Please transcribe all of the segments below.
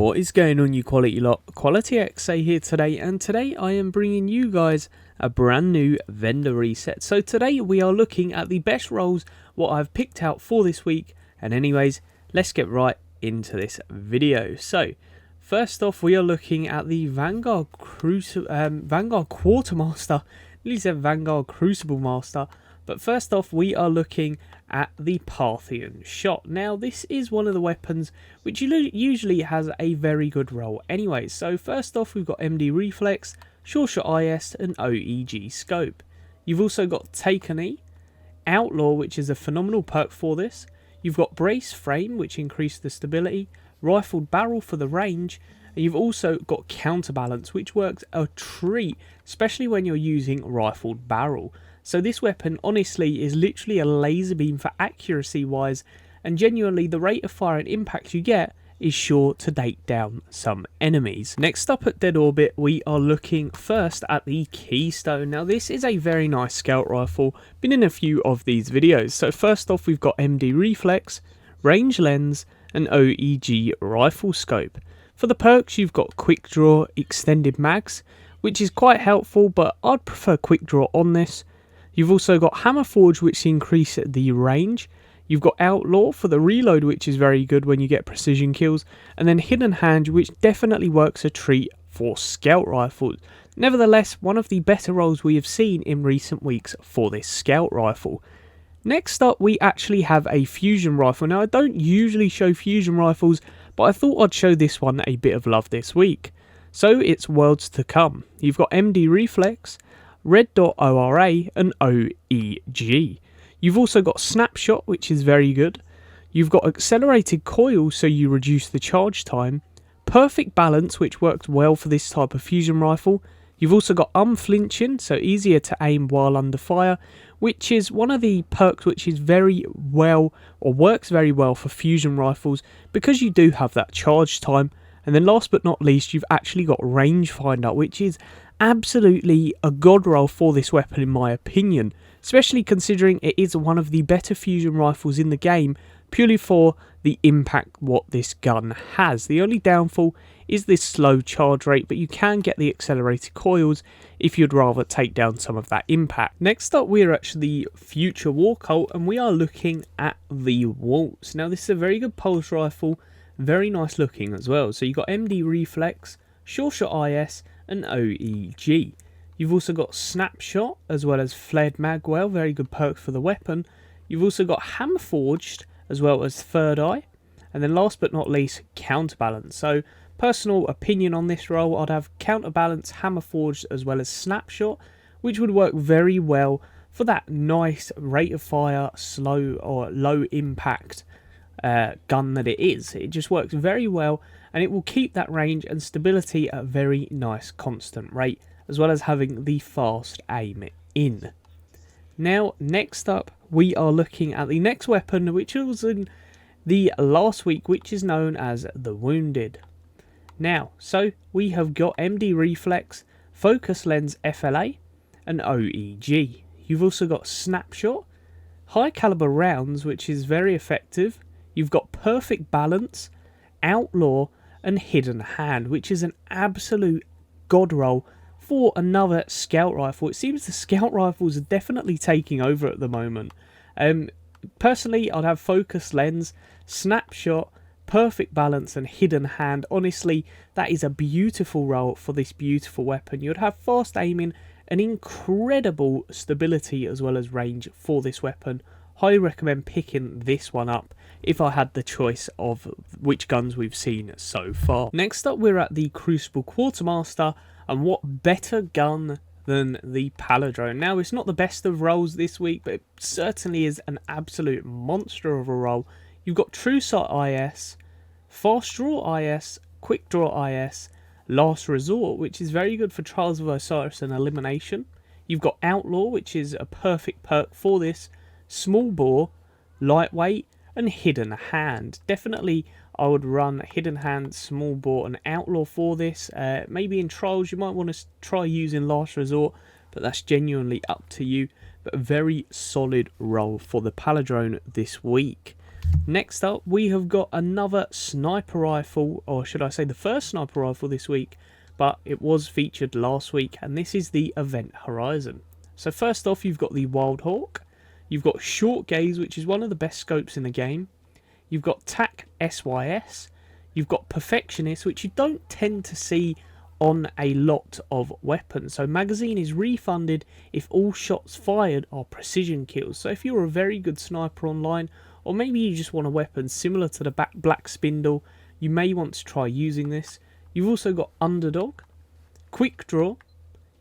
What is going on, you quality lot? Quality XA here today, and today I am bringing you guys a brand new vendor reset. So today we are looking at the best roles what I've picked out for this week, and anyways, let's get right into this video. So first off, we are looking at the Vanguard Quartermaster. Nearly said Vanguard Crucible Master. But first off, we are looking at the Parthian Shot. Now, this is one of the weapons which usually has a very good role anyway. So first off, we've got MD Reflex, Sure Shot IS, and OEG Scope. You've also got Take an E, Outlaw, which is a phenomenal perk for this. You've got Brace Frame, which increases the stability, Rifled Barrel for the range, and you've also got Counterbalance, which works a treat, especially when you're using Rifled Barrel. So this weapon honestly is literally a laser beam for accuracy wise, and genuinely the rate of fire and impact you get is sure to take down some enemies. Next up at Dead Orbit, we are looking first at the Keystone. Now this is a very nice scout rifle, been in a few of these videos. So first off, we've got MD Reflex, Range Lens, and OEG Rifle Scope. For the perks, you've got Quick Draw, Extended Mags, which is quite helpful, but I'd prefer Quick Draw on this. You've also got Hammer Forge, which increase the range. You've got Outlaw for the reload, which is very good when you get precision kills. And then Hidden Hand, which definitely works a treat for scout rifles. Nevertheless, one of the better roles we have seen in recent weeks for this scout rifle. Next up, we actually have a fusion rifle. Now, I don't usually show fusion rifles, but I thought I'd show this one a bit of love this week. So it's Worlds to Come. You've got MD Reflex, Red Dot ORA, and OEG. You've also got Snapshot, which is very good. You've got Accelerated Coil, so you reduce the charge time. Perfect Balance, which works well for this type of fusion rifle. You've also got Unflinching, so easier to aim while under fire, which is one of the perks which is very well, or works very well for fusion rifles, because you do have that charge time. And then last but not least, you've actually got Rangefinder, which is absolutely a god roll for this weapon in my opinion, especially considering it is one of the better fusion rifles in the game, purely for the impact what this gun has. The only downfall is this slow charge rate, but you can get the accelerated coils if you'd rather take down some of that impact. Next up, we're actually Future War Cult, and we are looking at the Waltz. Now this is a very good pulse rifle, very nice looking as well. So you've got MD Reflex, Sure Shot IS, and OEG. You've also got Snapshot as well as Flared Magwell, very good perks for the weapon. You've also got Hammer Forged as well as Third Eye. And then last but not least, Counterbalance. So personal opinion on this role, I'd have Counterbalance, Hammer Forged as well as Snapshot, which would work very well for that nice rate of fire, slow or low impact gun that it is. It just works very well, and it will keep that range and stability at a very nice constant rate, as well as having the fast aim in. Now next up, we are looking at the next weapon, which was in the last week, which is known as the Wounded. Now, so we have got MD Reflex, Focus Lens FLA, and OEG. You've also got Snapshot, high caliber rounds, which is very effective. You've got Perfect Balance, Outlaw, and Hidden Hand, which is an absolute god roll for another scout rifle. It seems the scout rifles are definitely taking over at the moment. Personally, I'd have Focus Lens, Snapshot, Perfect Balance, and Hidden Hand. Honestly, that is a beautiful roll for this beautiful weapon. You'd have fast aiming and incredible stability as well as range for this weapon. Highly recommend picking this one up if I had the choice of which guns we've seen so far. Next up, we're at the Crucible Quartermaster, and what better gun than the Paladrone. Now, it's not the best of rolls this week, but it certainly is an absolute monster of a roll. You've got True Sight IS, Fast Draw IS, Quick Draw IS, Last Resort, which is very good for Trials of Osiris and Elimination. You've got Outlaw, which is a perfect perk for this, Small Bore, Lightweight, and Hidden Hand. Definitely I would run Hidden Hand, Small Bore, and Outlaw for this. Maybe in Trials you might want to try using Last Resort, but that's genuinely up to you. But a very solid roll for the Paladrone this week. Next up, we have got another sniper rifle, or should I say the first sniper rifle this week, but it was featured last week, and this is the Event Horizon. So first off, you've got the Wild Hawk, you've got Short Gaze, which is one of the best scopes in the game, you've got TAC SYS, you've got Perfectionist, which you don't tend to see on a lot of weapons. So magazine is refunded if all shots fired are precision kills. So if you're a very good sniper online, or maybe you just want a weapon similar to the Black Spindle, you may want to try using this. You've also got Underdog, Quick Draw,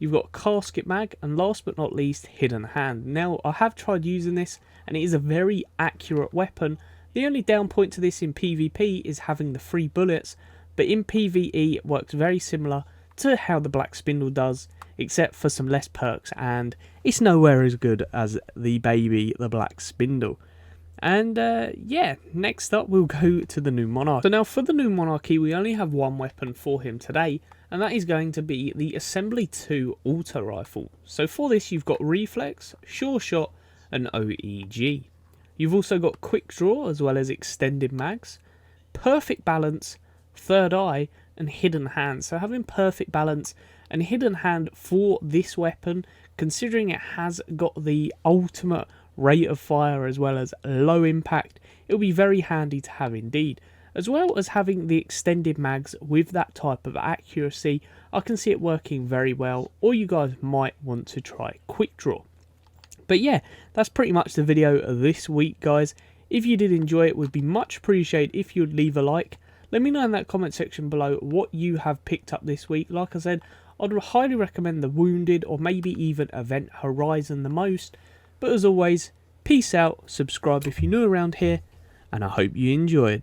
you've got Casket Mag, and last but not least, Hidden Hand. Now, I have tried using this, and it is a very accurate weapon. The only down point to this in PvP is having the free bullets, but in PvE it works very similar to how the Black Spindle does, except for some less perks, and it's nowhere as good as the Black Spindle. And yeah, next up we'll go to the new Monarch. So now for the new Monarchy, we only have one weapon for him today, and that is going to be the Assembly 2 Auto Rifle. So for this you've got Reflex, Sure Shot and OEG. You've also got Quick Draw as well as Extended Mags, Perfect Balance, Third Eye and Hidden Hand. So having Perfect Balance and Hidden Hand for this weapon, considering it has got the ultimate rate of fire as well as low impact, it'll be very handy to have indeed. As well as having the extended mags with that type of accuracy, I can see it working very well, or you guys might want to try Quick Draw. But yeah, that's pretty much the video this week, guys. If you did enjoy it, would be much appreciated if you'd leave a like. Let me know in that comment section below what you have picked up this week. Like I said, I'd highly recommend the Wounded or maybe even Event Horizon the most. But as always, peace out, subscribe if you're new around here, and I hope you enjoyed.